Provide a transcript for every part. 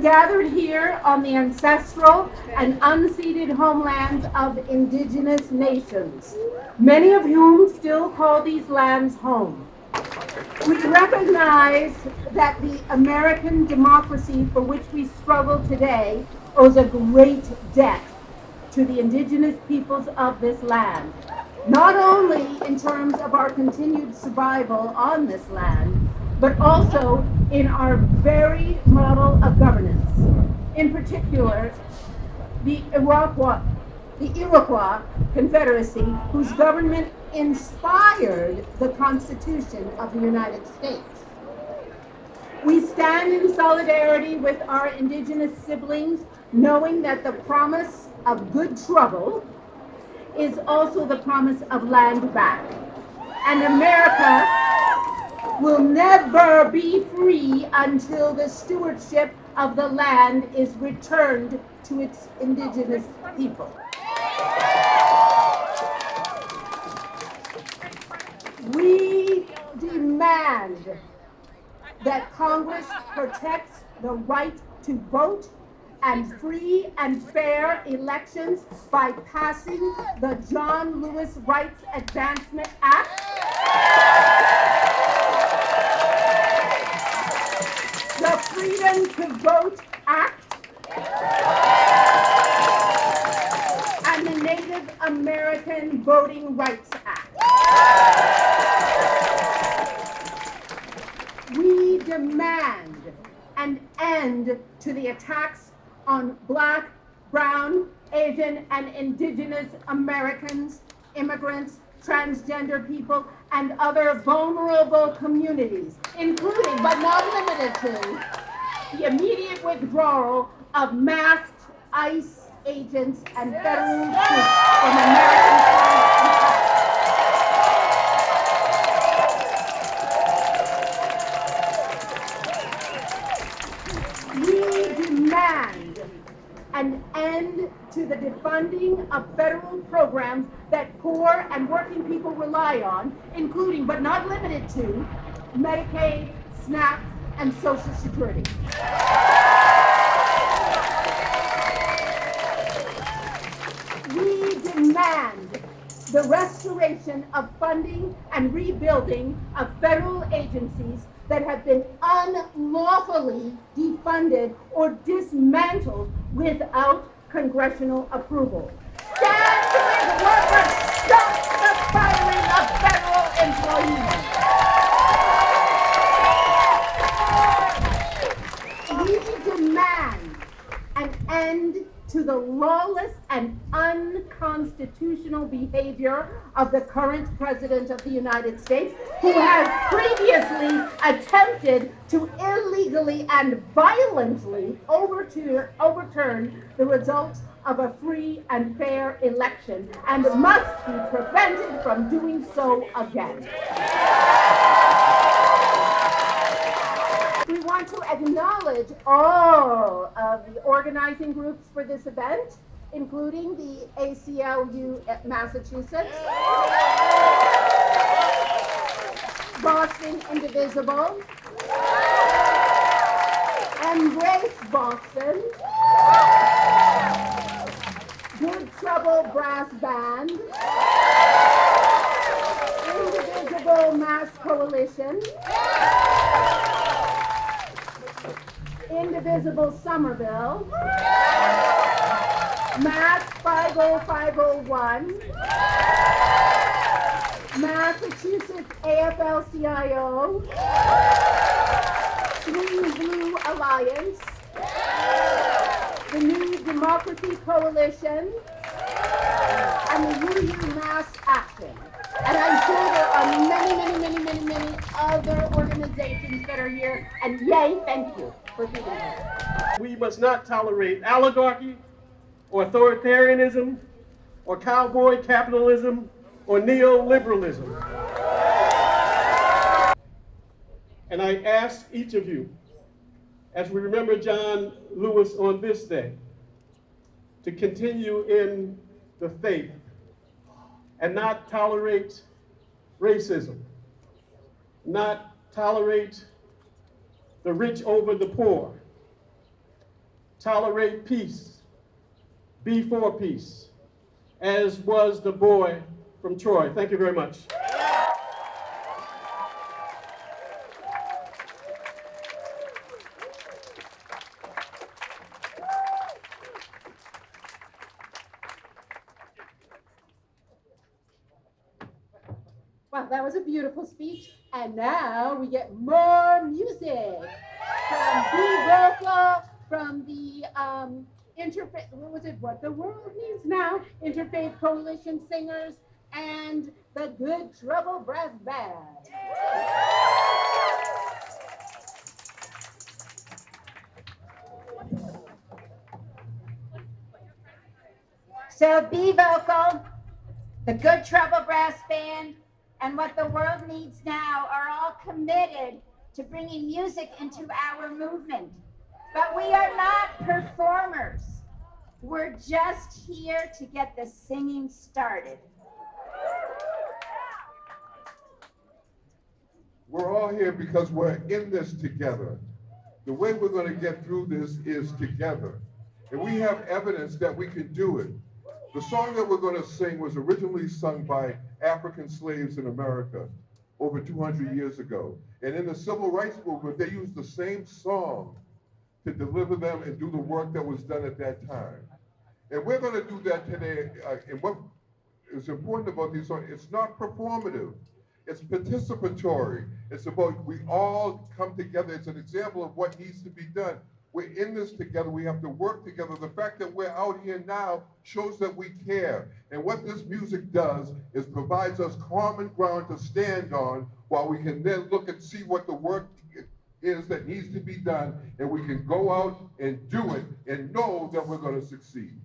Gathered here on the ancestral and unceded homelands of indigenous nations, many of whom still call these lands home. We recognize that the American democracy for which we struggle today owes a great debt to the indigenous peoples of this land, not only in terms of our continued survival on this land, but also in our very model of governance. In particular, the Iroquois Confederacy, whose government inspired the Constitution of the United States. We stand in solidarity with our indigenous siblings, knowing that the promise of good trouble is also the promise of land back. And America will never be free until the stewardship of the land is returned to its indigenous people. We demand that Congress protects the right to vote and free and fair elections by passing the John Lewis Rights Advancement Act, the Freedom to Vote Act, and the Native American Voting Rights Act. We demand an end to the attacks on Black, Brown, Asian, and Indigenous Americans, immigrants, transgender people, and other vulnerable communities, including but not limited to the immediate withdrawal of masked ICE agents and federal troops from American skies. We demand an end to the defunding of federal programs that poor and working people rely on, including but not limited to Medicaid, SNAP, and Social Security. We demand the restoration of funding and rebuilding of federal agencies that have been unlawfully defunded or dismantled without congressional approval. Stand with workers! Stop the firing of federal employees! We demand an end to the lawless and unconstitutional behavior of the current President of the United States, who has previously attempted to illegally and violently overturn the results of a free and fair election, and must be prevented from doing so again. We want to acknowledge all of the organizing groups for this event, including the ACLU at Massachusetts, Boston Indivisible, Embrace Boston, Good Trouble Brass Band, Indivisible Mass Coalition, Indivisible Somerville, Mass 50501, Massachusetts AFL-CIO, Swing Blue Alliance, the New Democracy Coalition, and the UU Mass Action. And I'm sure there are many other organizations that are here, and yay, thank you for being here. We must not tolerate oligarchy or authoritarianism or cowboy capitalism or neoliberalism. And I ask each of you, as we remember John Lewis on this day, to continue in the faith and not tolerate racism, not tolerate the rich over the poor, tolerate peace, be for peace, as was the boy from Troy. Thank you very much. Well, that was a beautiful speech, and now we get more music from B Vocal, from the Interfaith, What the World Needs Now, Interfaith Coalition Singers, and the Good Trouble Brass Band. So Be Vocal, the Good Trouble Brass Band, and What the World Needs Now are all committed to bringing music into our movement. But we are not performers. We're just here to get the singing started. We're all here because we're in this together. The way we're going to get through this is together. And we have evidence that we can do it. The song that we're going to sing was originally sung by African slaves in America over 200 years ago. And in the civil rights movement, they used the same song to deliver them and do the work that was done at that time. And we're going to do that today. And what is important about these songs, it's not performative. It's participatory. It's about we all come together. It's an example of what needs to be done. We're in this together. We have to work together. The fact that we're out here now shows that we care. And what this music does is provides us common ground to stand on while we can then look and see what the work is that needs to be done. And we can go out and do it and know that we're going to succeed.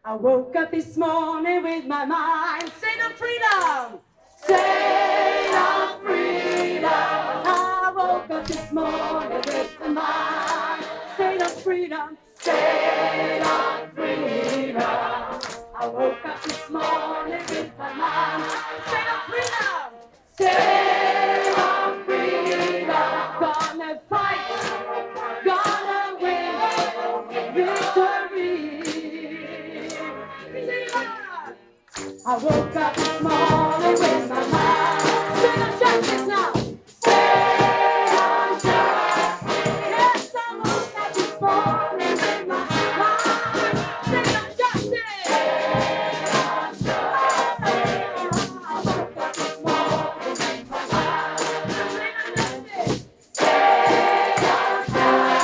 I woke up this morning with my mind set on freedom, set on freedom. I woke up this morning with my mind set on freedom, set on freedom. I woke up this morning with my mind set on freedom, set on freedom. Gonna fight, gonna win victory. I woke up this morning with my mind set on justice now. Set on justice. Yes, I woke up this morning with my mind set on justice. Set on justice. I woke up this morning with my mind set on justice. Set on justice.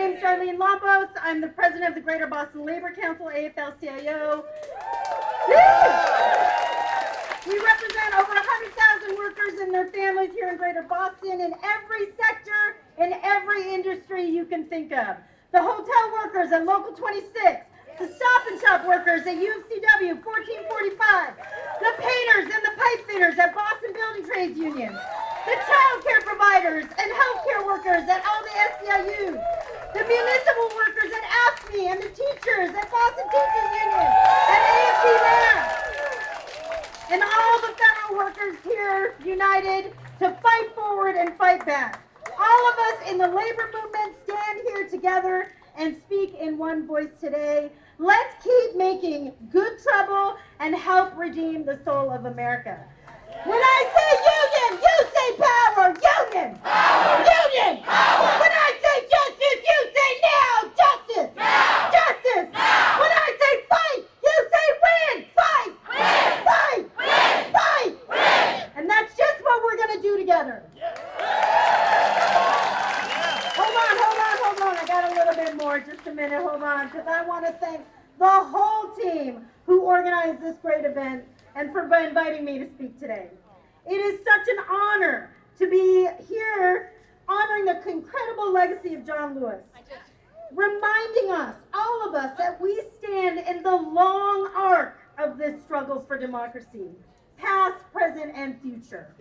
name's Darlene Lamothe. I'm the president of the Greater Boston Labor Council, AFL-CIO. We represent over 100,000 workers and their families here in Greater Boston in every sector, in every industry you can think of. The hotel workers at Local 26, the Stop and Shop workers at UFCW 1445, the painters and the pipe fitters at Boston Building Trades Union, the child care providers and healthcare workers at all the SCIUs, the municipal workers at AFSCME and the teachers at Boston Teachers Union and AFL-CIO, and all the federal workers here united to fight forward and fight back. All of us in the labor movement stand here together and speak in one voice today. Let's keep making good trouble and help redeem the soul of America. When I say union, you say power. Union! Power! Union! Power! When I say justice, you say now. Justice! Now! Justice! Now! When I say fight, you say win. Fight! Win! Fight! Win! Fight! Win! And that's just what we're going to do together. Hold on. I got a little bit more. Just a minute. Hold on. Because I want to thank the whole team who organized this great event and for inviting me to speak today. It is such an honor to be here honoring the incredible legacy of John Lewis, reminding us, all of us, that we stand in the long arc of this struggle for democracy, past, present, and future.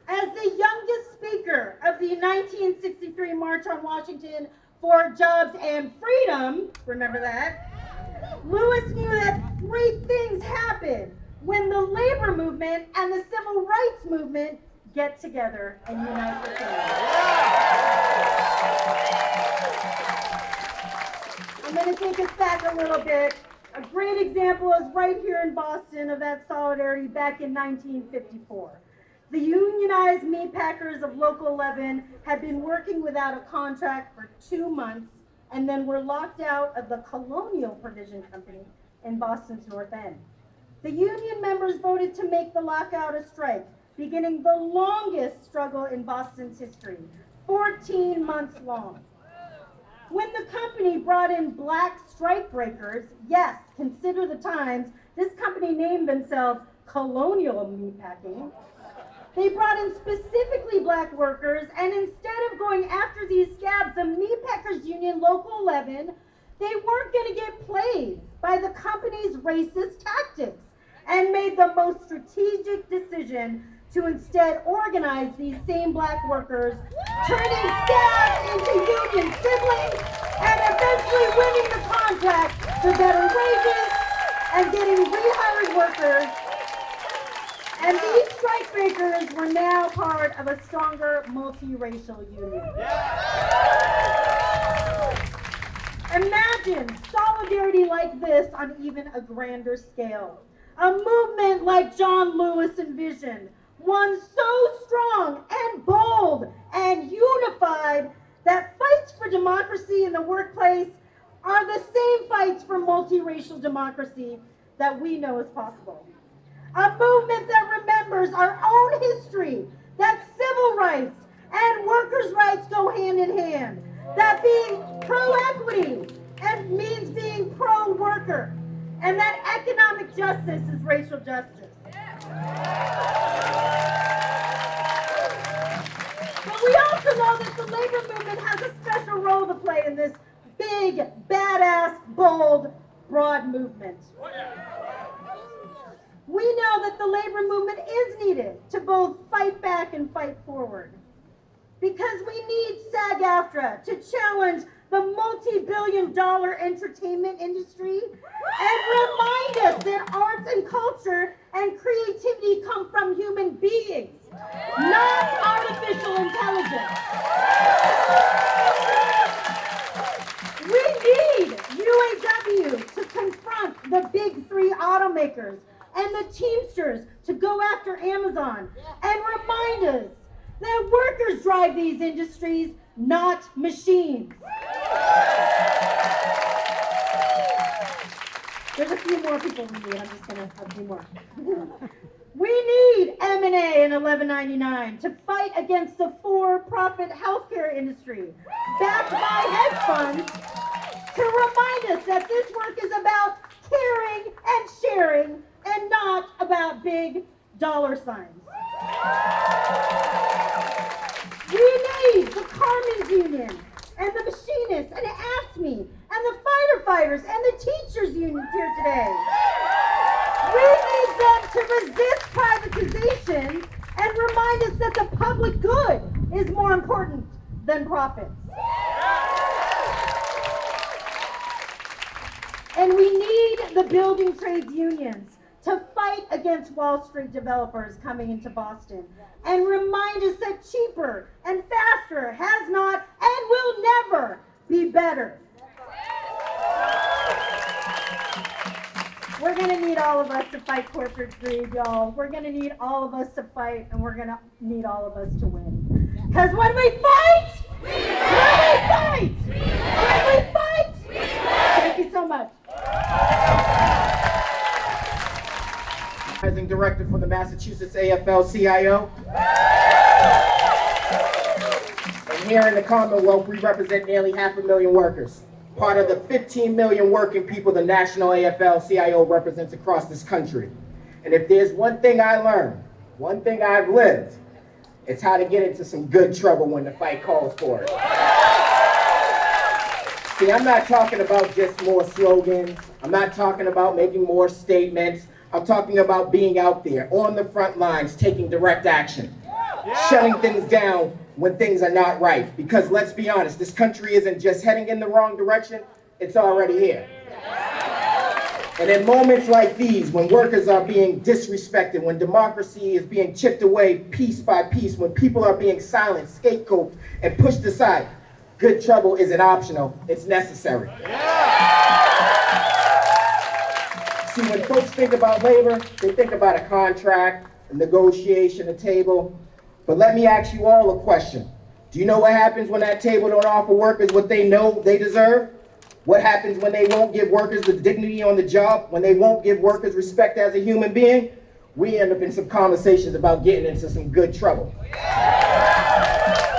As the youngest speaker of the 1963 March on Washington for Jobs and Freedom, remember that? Lewis knew that great things happen when the labor movement and the civil rights movement get together and unite the country. I'm going to take us back a little bit. A great example is right here in Boston of that solidarity back in 1954. The unionized meatpackers of Local 11 had been working without a contract for 2 months and then were locked out of the Colonial Provision Company in Boston's North End. The union members voted to make the lockout a strike, beginning the longest struggle in Boston's history, 14 months long. When the company brought in black strike breakers, yes, consider the times, this company named themselves Colonial Meatpacking. They brought in specifically black workers, and instead of going after these scabs, the Meatpackers Union Local 11, they weren't going to get played by the company's racist tactics and made the most strategic decision to instead organize these same black workers, turning scabs into union siblings and eventually winning the contract for better wages and getting rehired workers. And these strikebreakers were now part of a stronger multiracial union. Imagine solidarity like this on even a grander scale. A movement like John Lewis envisioned, one so strong and bold and unified that fights for democracy in the workplace are the same fights for multiracial democracy that we know is possible. A movement that remembers our own history, that civil rights and workers' rights go hand in hand, that being pro-equity and means being pro-worker, and that economic justice is racial justice. But we also know that the labor movement has a special role to play in this big, badass, bold, broad movement. We know that the labor movement is needed to both fight back and fight forward. Because we need SAG-AFTRA to challenge the multi-billion-dollar entertainment industry and remind us that arts and culture and creativity come from human beings, not artificial intelligence. We need UAW to confront the big three automakers and the Teamsters to go after Amazon and remind us that workers drive these industries, not machines. There's a few more people we need. I'm just going to have a few more. We need M&A and 1199 to fight against the for-profit healthcare industry, backed by hedge funds, to remind us that this work is about caring and sharing and not about big dollar signs. We need the Carmen's Union and the machinists and the AFSCME and the firefighters and the teachers unions here today. We need them to resist privatization and remind us that the public good is more important than profits. And we need the building trades unions to fight against Wall Street developers coming into Boston and remind us that cheaper and faster has not and will never be better. We're going to need all of us to fight corporate greed, y'all. We're going to need all of us to fight, and we're going to need all of us to win. Because when we fight, when we fight, thank you so much. Director for the Massachusetts AFL-CIO. And here in the Commonwealth, we represent nearly 500,000 workers, part of the 15 million working people the national AFL-CIO represents across this country. And if there's one thing I learned, one thing I've lived, it's how to get into some good trouble when the fight calls for it. See, I'm not talking about just more slogans. I'm not talking about making more statements. I'm talking about being out there, on the front lines, taking direct action, shutting things down when things are not right. Because let's be honest, this country isn't just heading in the wrong direction, it's already here. And in moments like these, when workers are being disrespected, when democracy is being chipped away piece by piece, when people are being silenced, scapegoated, and pushed aside, good trouble isn't optional, it's necessary. See, when folks think about labor, they think about a contract, a negotiation, a table. But let me ask you all a question. Do you know what happens when that table don't offer workers what they know they deserve? What happens when they won't give workers the dignity on the job? When they won't give workers respect as a human being? We end up in some conversations about getting into some good trouble.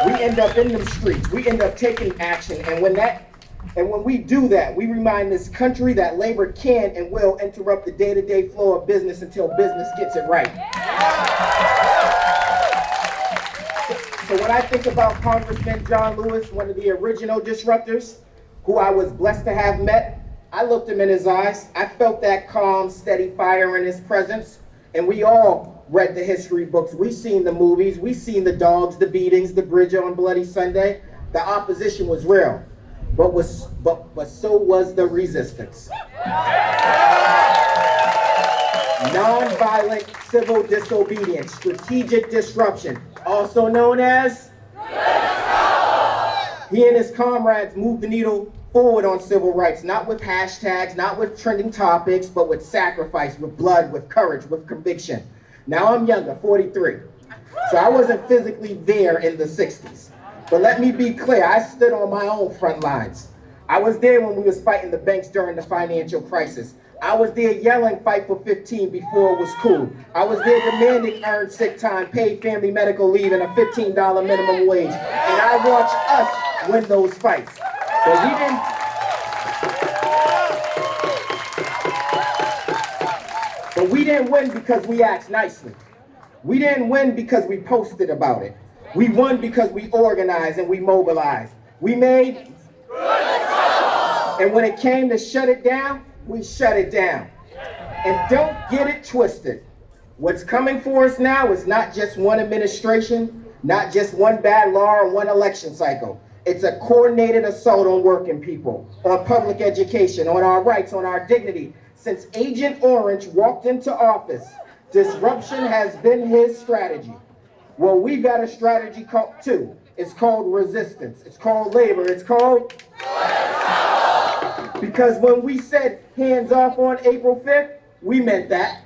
We end up in them streets. We end up taking action. And when we do that, we remind this country that labor can and will interrupt the day-to-day flow of business until business gets it right. So when I think about Congressman John Lewis, one of the original disruptors, who I was blessed to have met, I looked him in his eyes. I felt that calm, steady fire in his presence. And we all read the history books. We've seen the movies. We've seen the dogs, the beatings, the bridge on Bloody Sunday. The opposition was real. But so was the resistance. Nonviolent civil disobedience, strategic disruption, also known as he and his comrades moved the needle forward on civil rights, not with hashtags, not with trending topics, but with sacrifice, with blood, with courage, with conviction. Now I'm younger, 43, so I wasn't physically there in the 60s. But let me be clear, I stood on my own front lines. I was there when we was fighting the banks during the financial crisis. I was there yelling fight for 15 before it was cool. I was there demanding earned sick time, paid family medical leave, and a $15 minimum wage. And I watched us win those fights. But we didn't win because we asked nicely. We didn't win because we posted about it. We won because we organized and we mobilized. We made and when it came to shut it down, we shut it down. And don't get it twisted. What's coming for us now is not just one administration, not just one bad law or one election cycle. It's a coordinated assault on working people, on public education, on our rights, on our dignity. Since Agent Orange walked into office, disruption has been his strategy. Well, we've got a strategy too. It's called resistance. It's called labor. It's called... Because when we said hands off on April 5th, we meant that.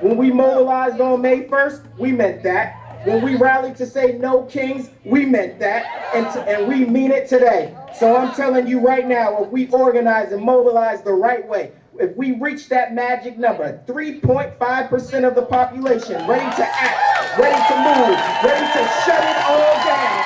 When we mobilized on May 1st, we meant that. When we rallied to say no kings, we meant that. And we mean it today. So I'm telling you right now, if we organize and mobilize the right way, If we reach that magic number, 3.5% of the population ready to act, ready to move, ready to shut it all down,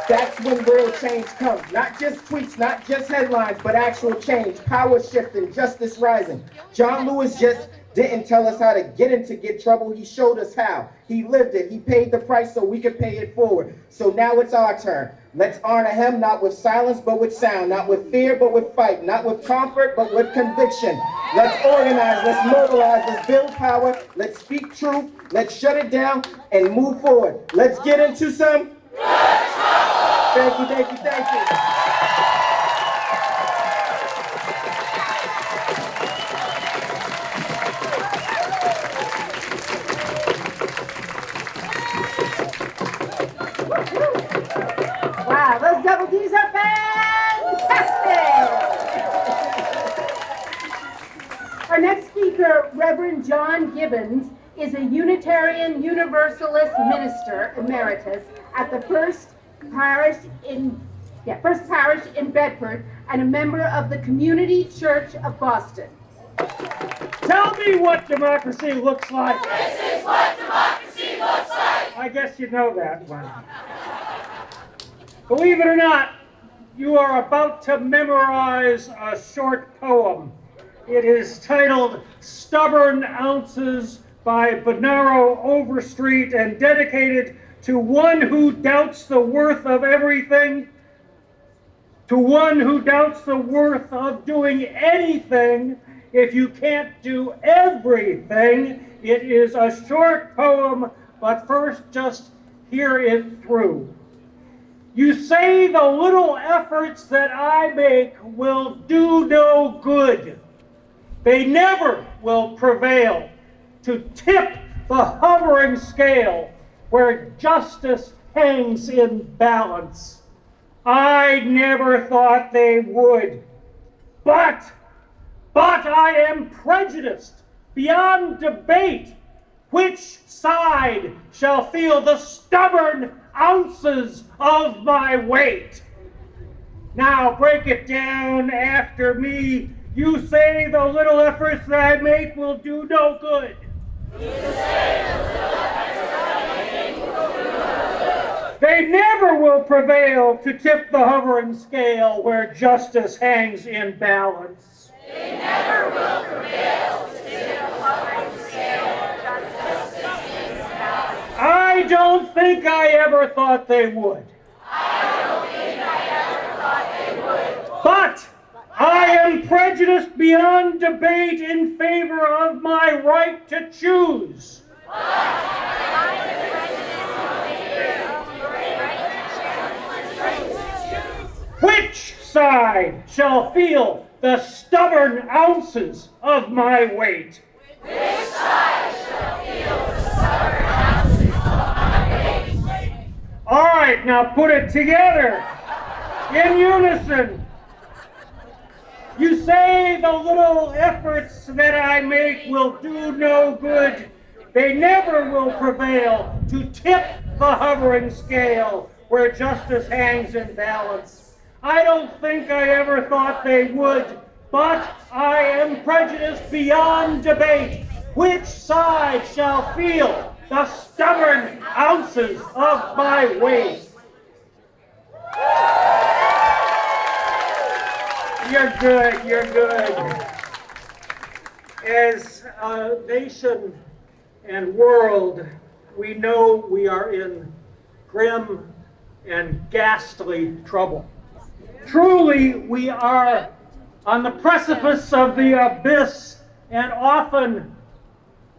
that's when real change comes. Not just tweets, not just headlines, but actual change, power shifting, justice rising. John Lewis just didn't tell us how to get trouble. He showed us how. He lived it. He paid the price so we could pay it forward. So now it's our turn. Let's honor him, not with silence, but with sound, not with fear, but with fight, not with comfort, but with conviction. Let's organize, let's mobilize, let's build power, let's speak truth, let's shut it down and move forward. Let's get into some good trouble. Thank you, thank you, thank you. Wow, those double D's are fantastic! Our next speaker, Reverend John Gibbons, is a Unitarian Universalist minister emeritus at the First Parish in Bedford and a member of the Community Church of Boston. Tell me what democracy looks like. This is what democracy looks like. I guess you know that one. Believe it or not, you are about to memorize a short poem. It is titled Stubborn Ounces by Bernardo Overstreet and dedicated to one who doubts the worth of everything, to one who doubts the worth of doing anything if you can't do everything. It is a short poem, but first just hear it through. You say the little efforts that I make will do no good. They never will prevail to tip the hovering scale where justice hangs in balance. I never thought they would. But I am prejudiced beyond debate. Which side shall feel the stubborn ounces of my weight? Now break it down after me. You say the little efforts that I make will do no good. They never will prevail to tip the hovering scale where justice hangs in balance. They never will prevail to tip the hovering scale where justice hangs in balance. I don't think I ever thought they would. I don't think I ever thought they would. But I am prejudiced beyond debate in favor of my right to choose. Which side shall feel the stubborn ounces of my weight? Which side shall feel the stubborn ounces of my weight? All right, now put it together in unison. You say the little efforts that I make will do no good. They never will prevail to tip the hovering scale where justice hangs in balance. I don't think I ever thought they would, but I am prejudiced beyond debate. Which side shall feel the stubborn ounces of my weight? You're good, you're good. As a nation and world, we know we are in grim and ghastly trouble. Truly, we are on the precipice of the abyss and often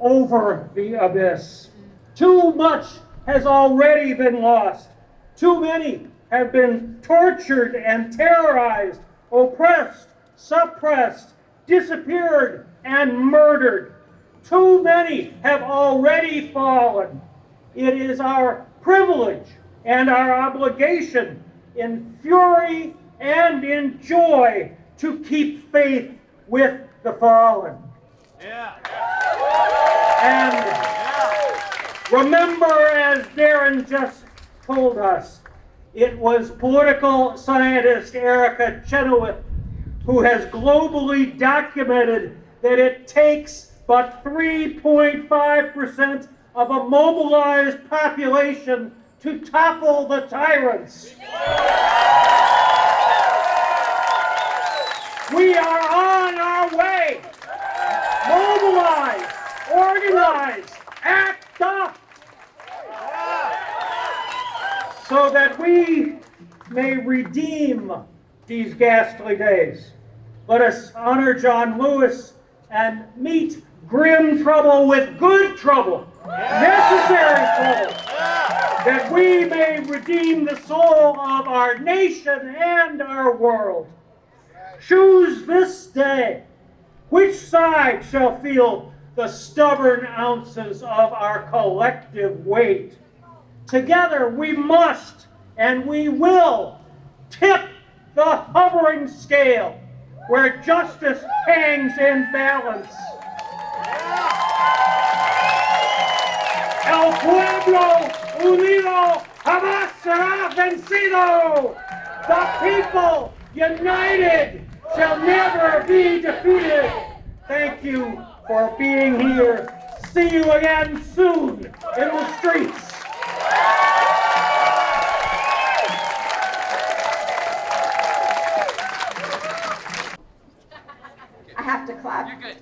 over the abyss. Too much has already been lost. Too many have been tortured and terrorized, oppressed, suppressed, disappeared, and murdered. Too many have already fallen. It is our privilege and our obligation in fury and in joy to keep faith with the fallen. And remember, as Darren just told us, It was political scientist Erica Chenoweth who has globally documented that it takes but 3.5% of a mobilized population to topple the tyrants. We are on our way. Mobilize, organize, act up, so that we may redeem these ghastly days. Let us honor John Lewis and meet grim trouble with good trouble, necessary trouble, that we may redeem the soul of our nation and our world. Choose this day which side shall feel the stubborn ounces of our collective weight. Together we must and we will tip the hovering scale where justice hangs in balance. El pueblo unido jamás será vencido. The people united shall never be defeated. Thank you for being here. See you again soon in the streets. I have to clap. You're good.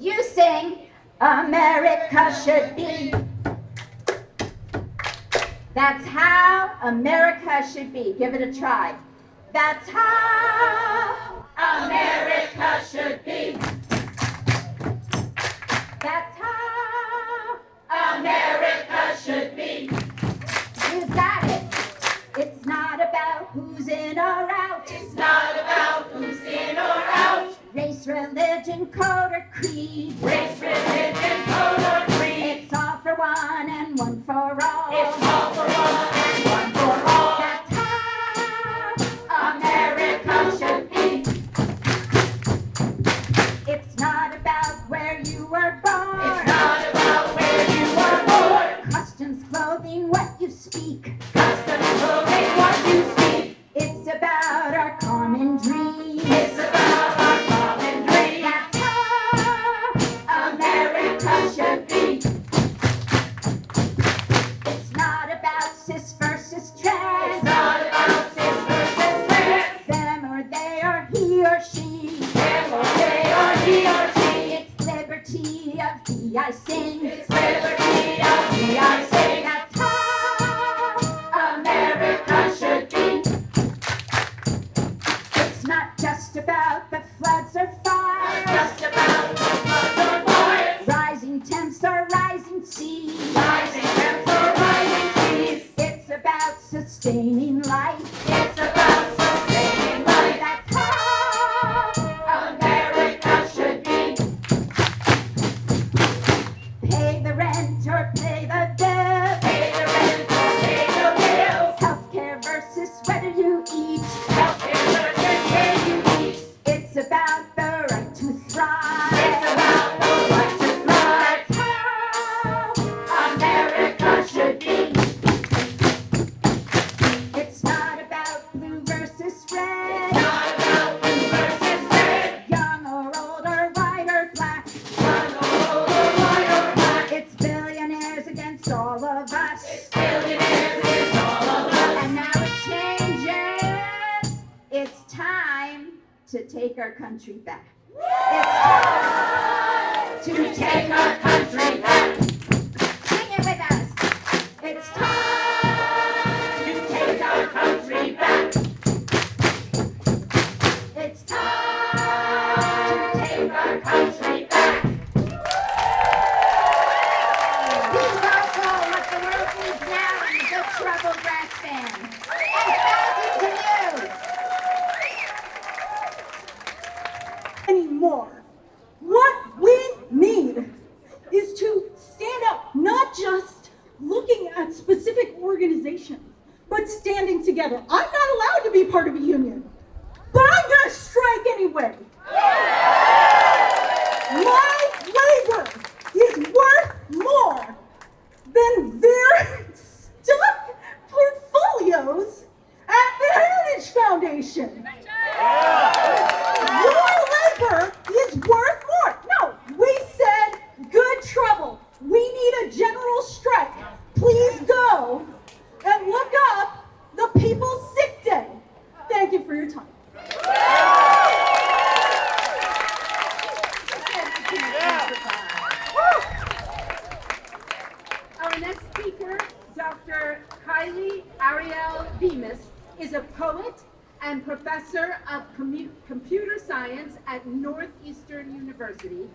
You sing, America should be. That's how America should be. Give it a try. That's how America should be. That's how America should be. You got it. It's not about who's in or out. It's not about who's in or out. Race, religion, code, or creed. Race, religion, code, or creed. It's all for one and one for all. It's all for one and one for all. That's how America should be. It's not about where you were born. It's not about where you were born. Customs, clothing, what you speak. Customs, clothing, what you speak. It's about our common dream. It's about our common dream. That's how America should be. It's not about cis versus trans. It's not about cis versus trans. Them or they or he or she. Them or they or he or she. It's liberty of thee I sing. It's liberty of thee I sing. That's how America should be. It's not just about the floods or fires. Just about the floods or fires. Rising temps or rising seas. Rising temps or rising seas. It's about sustaining life. It's about sustaining life. That's how America should be. Pay the rent or pay the bill. Pay the rent or pay the bills. Healthcare versus whether you eat. Healthcare versus whether you eat. It's about the right to thrive. It's about the right to thrive. That's how America should be. It's not about blue versus red. It's not about blue versus red. Young or old or white or black. Young or old or white or black. It's billionaires against all of us. It's billionaires against all of us. And now it changes. It's time to take our country back. It's time to take our country back. Sing it with us. It's time to take our country back. It's time to take our country back. Be vocal what the world needs now in the Good Trouble Brass Band. And thousands of you. Anymore. What we need is to stand up, not just looking at specific organizations, but standing together. I'm not allowed to be part of a union, but I'm gonna strike anyway. My labor is worth more than their stuck portfolio. nation. Your labor is worth more. No, we said good trouble. We need a general strike. Please go and look up the People's Sick Day. Thank you for your time. Our next speaker, Dr. Kylie Ariel Bemis, is a poet and professor of computer science at Northeastern University.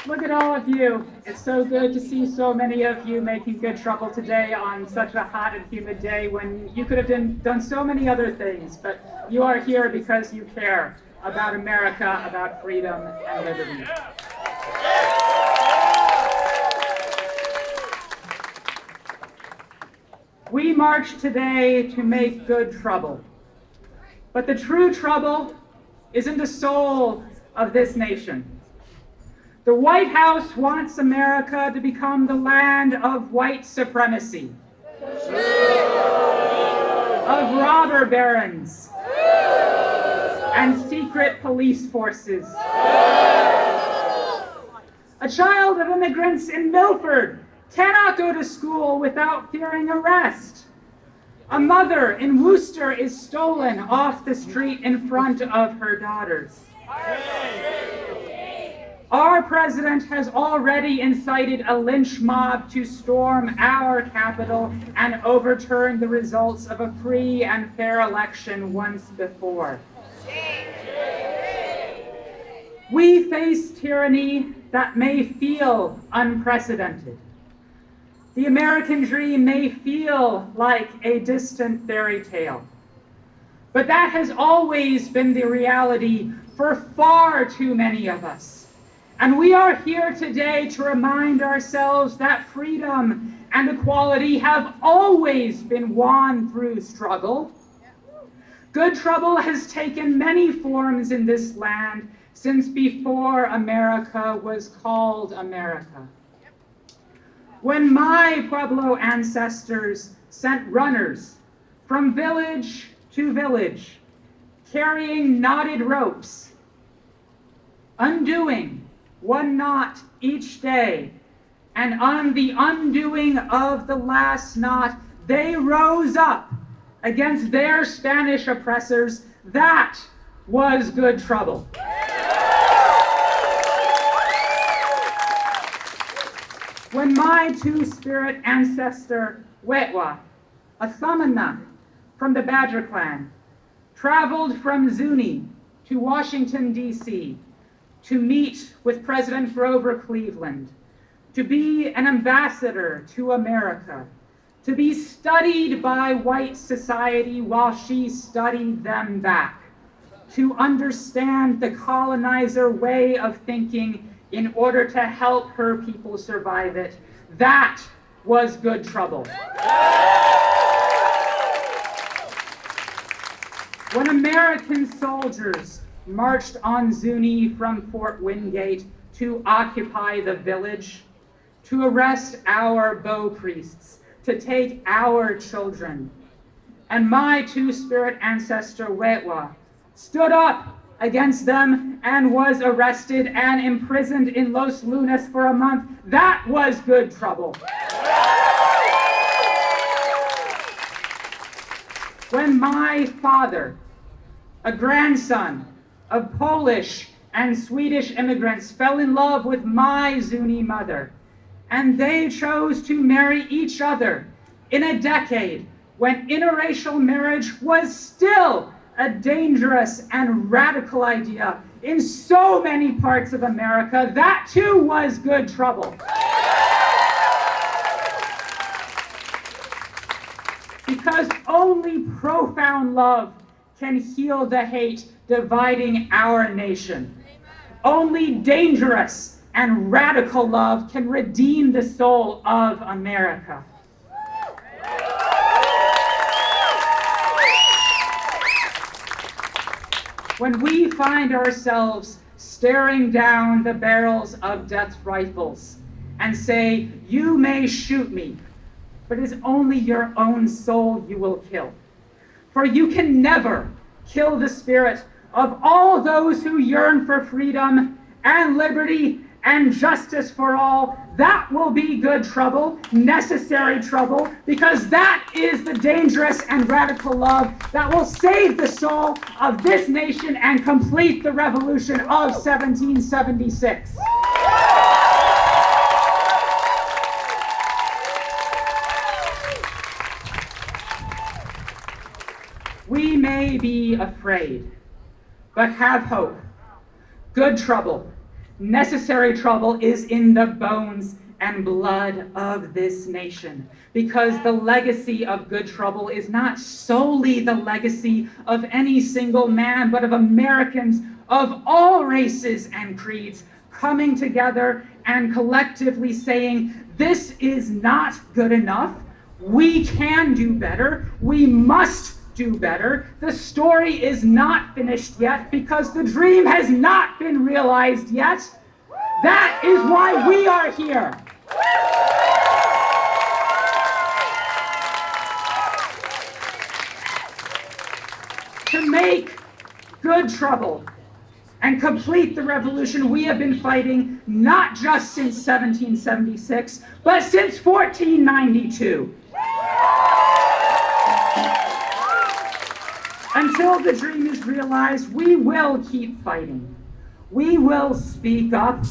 Look at all of you. It's so good to see so many of you making good trouble today on such a hot and humid day when you could have done so many other things, but you are here because you care about America, about freedom and liberty. We march today to make good trouble. But the true trouble is in the soul of this nation. The White House wants America to become the land of white supremacy, of robber barons, and secret police forces. A child of immigrants in Milford cannot go to school without fearing arrest. A mother in Worcester is stolen off the street in front of her daughters. Our president has already incited a lynch mob to storm our Capitol and overturn the results of a free and fair election once before. We face tyranny that may feel unprecedented. The American dream may feel like a distant fairy tale, but that has always been the reality for far too many of us. And we are here today to remind ourselves that freedom and equality have always been won through struggle. Good trouble has taken many forms in this land since before America was called America. When my Pueblo ancestors sent runners from village to village, carrying knotted ropes, undoing one knot each day, and on the undoing of the last knot, they rose up against their Spanish oppressors, that was good trouble. When my two-spirit ancestor, Wetwa, a Samana from the Badger Clan, traveled from Zuni to Washington, D.C., to meet with President Grover Cleveland, to be an ambassador to America, to be studied by white society while she studied them back, to understand the colonizer way of thinking in order to help her people survive it. That was good trouble. When American soldiers marched on Zuni from Fort Wingate to occupy the village, to arrest our Bow priests, to take our children, and my two-spirit ancestor, Wetwa, stood up against them and was arrested and imprisoned in Los Lunas for a month, that was good trouble. When my father, a grandson of Polish and Swedish immigrants, fell in love with my Zuni mother, and they chose to marry each other in a decade when interracial marriage was still a dangerous and radical idea in so many parts of America, that too was good trouble. Because only profound love can heal the hate dividing our nation. Only dangerous and radical love can redeem the soul of America. When we find ourselves staring down the barrels of death rifles and say, "You may shoot me, but it is only your own soul you will kill. For you can never kill the spirit of all those who yearn for freedom and liberty and justice for all. That will be good trouble, necessary trouble, because that is the dangerous and radical love that will save the soul of this nation and complete the revolution of 1776. We may be afraid, but have hope. Good trouble, necessary trouble is in the bones and blood of this nation, because the legacy of good trouble is not solely the legacy of any single man, but of Americans of all races and creeds coming together and collectively saying, this is not good enough. We can do better. We must do better. The story is not finished yet because the dream has not been realized yet. That is why we are here. To make good trouble and complete the revolution we have been fighting not just since 1776, but since 1492. Until the dream is realized, we will keep fighting. We will speak up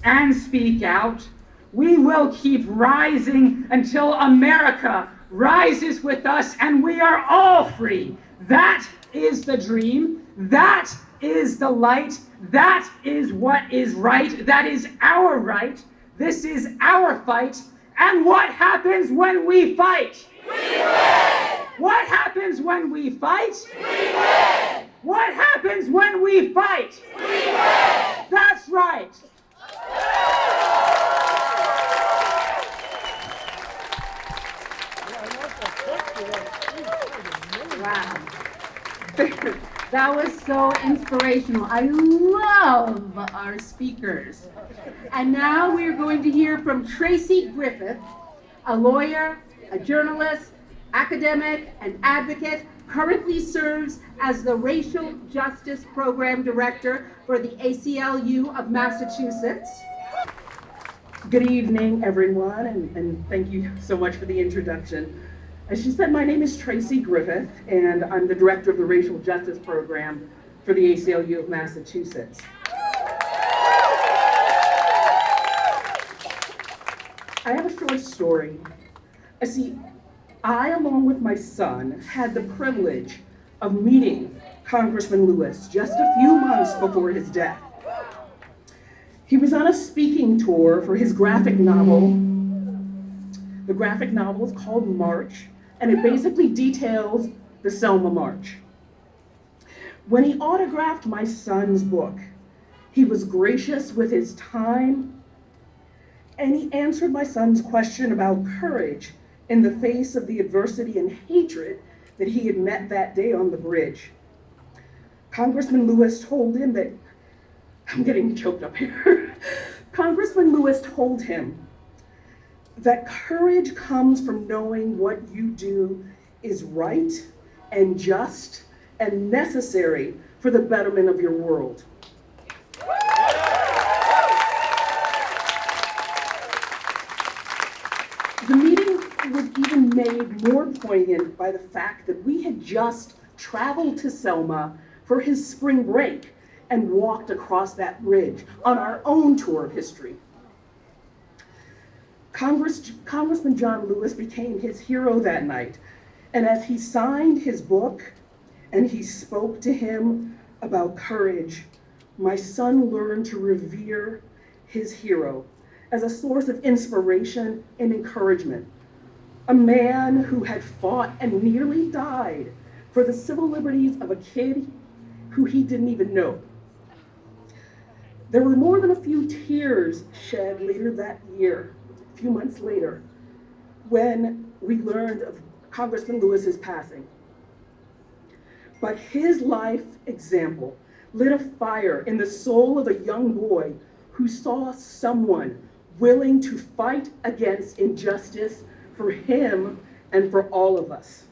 and speak out. We will keep rising until America rises with us and we are all free. That is the dream. That is the light. That is what is right. That is our right. This is our fight. And what happens when we fight? We win! What happens when we fight? We win! What happens when we fight? We win! That's right. Wow. That was so inspirational. I love our speakers. And now we're going to hear from Tracy Griffith, a lawyer, a journalist, academic, and advocate, currently serves as the Racial Justice Program Director for the ACLU of Massachusetts. Good evening, everyone, and thank you so much for the introduction. As she said, my name is Tracy Griffith, and I'm the Director of the Racial Justice Program for the ACLU of Massachusetts. I have a short story. See, I, along with my son, had the privilege of meeting Congressman Lewis just a few months before his death. He was on a speaking tour for his graphic novel. The graphic novel is called March, and it basically details the Selma March. When he autographed my son's book, he was gracious with his time, and he answered my son's question about courage in the face of the adversity and hatred that he had met that day on the bridge. Congressman Lewis told him that, I'm getting choked up here. Congressman Lewis told him that courage comes from knowing what you do is right and just and necessary for the betterment of your world. The meeting was even made more poignant by the fact that we had just traveled to Selma for his spring break and walked across that bridge on our own tour of history. Congressman John Lewis became his hero that night, and as he signed his book and he spoke to him about courage, my son learned to revere his hero as a source of inspiration and encouragement. A man who had fought and nearly died for the civil liberties of a kid who he didn't even know. There were more than a few tears shed later that year, a few months later, when we learned of Congressman Lewis's passing. But his life example lit a fire in the soul of a young boy who saw someone willing to fight against injustice for him and for all of us.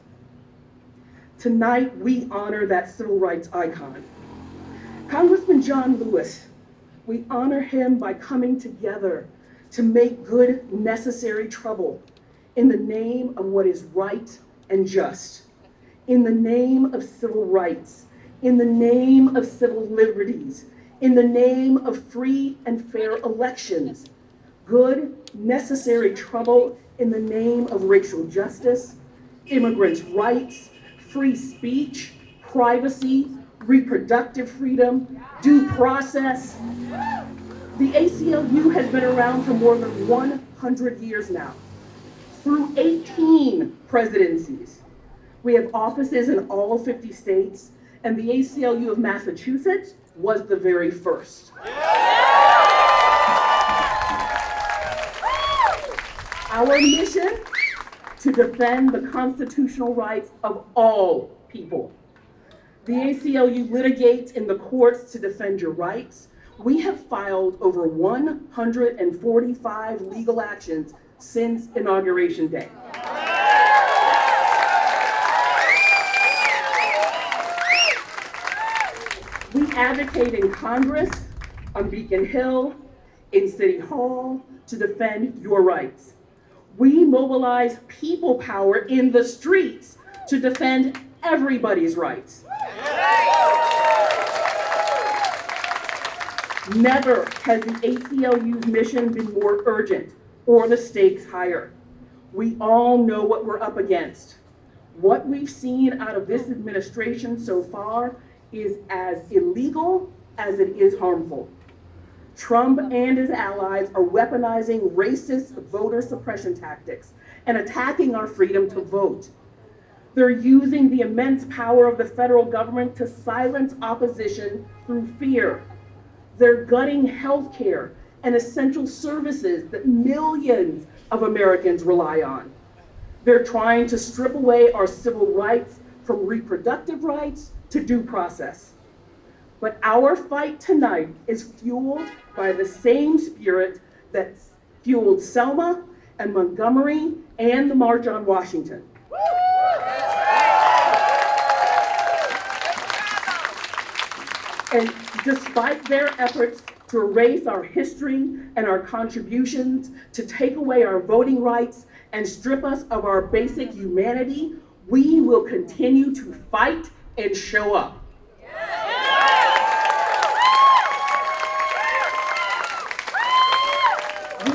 Tonight, we honor that civil rights icon. Congressman John Lewis, we honor him by coming together to make good, necessary trouble in the name of what is right and just, in the name of civil rights, in the name of civil liberties, in the name of free and fair elections, good, necessary trouble in the name of racial justice, immigrants' rights, free speech, privacy, reproductive freedom, due process. The ACLU has been around for more than 100 years now, through 18 presidencies. We have offices in all 50 states, and the ACLU of Massachusetts was the very first. Our mission, to defend the constitutional rights of all people. The ACLU litigates in the courts to defend your rights. We have filed over 145 legal actions since Inauguration Day. We advocate in Congress, on Beacon Hill, in City Hall, to defend your rights. We mobilize people power in the streets to defend everybody's rights. Never has the ACLU's mission been more urgent or the stakes higher. We all know what we're up against. What we've seen out of this administration so far is as illegal as it is harmful. Trump and his allies are weaponizing racist voter suppression tactics and attacking our freedom to vote. They're using the immense power of the federal government to silence opposition through fear. They're gutting healthcare and essential services that millions of Americans rely on. They're trying to strip away our civil rights, from reproductive rights to due process. But our fight tonight is fueled by the same spirit that fueled Selma and Montgomery and the March on Washington. And despite their efforts to erase our history and our contributions, to take away our voting rights and strip us of our basic humanity, we will continue to fight and show up.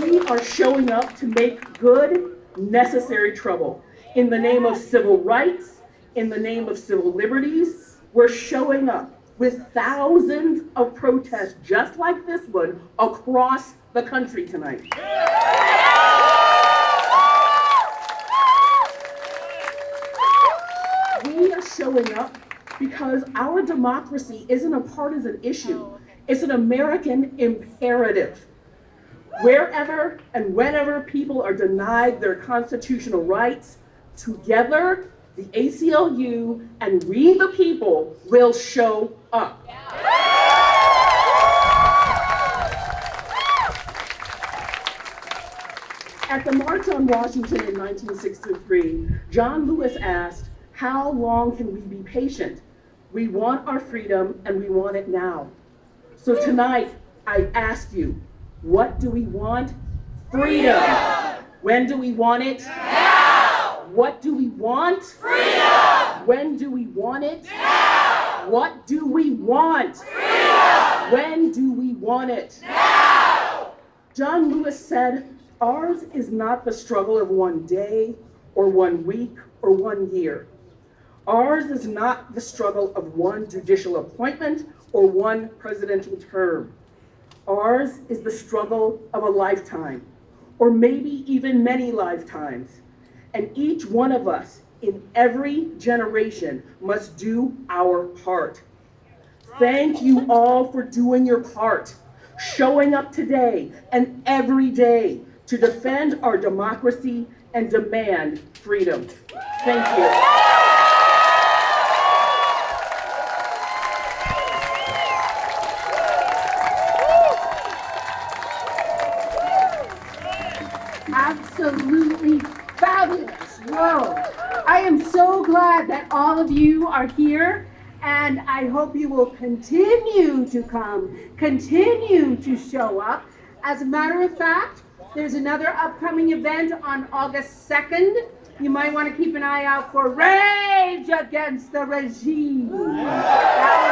We are showing up to make good, necessary trouble. In the name of civil rights, in the name of civil liberties, we're showing up with thousands of protests just like this one across the country tonight. We are showing up because our democracy isn't a partisan issue. It's an American imperative. Wherever and whenever people are denied their constitutional rights, together, the ACLU and we the people will show up. At the March on Washington in 1963, John Lewis asked, "How long can we be patient? We want our freedom and we want it now." So tonight, I ask you, what do we want? Freedom. When do we want it? Now. What do we want? Freedom. When do we want it? Now. What do we want? Freedom. When do we want it? Now. John Lewis said, "Ours is not the struggle of one day or 1 week or 1 year. Ours is not the struggle of one judicial appointment or one presidential term. Ours is the struggle of a lifetime, or maybe even many lifetimes. And each one of us in every generation must do our part." Thank you all for doing your part, showing up today and every day to defend our democracy and demand freedom. Thank you. Absolutely fabulous. I am so glad that all of you are here, and I hope you will continue to come, continue to show up. As a matter of fact, there's another upcoming event on August 2nd. You might want to keep an eye out for Rage Against the Regime. That will be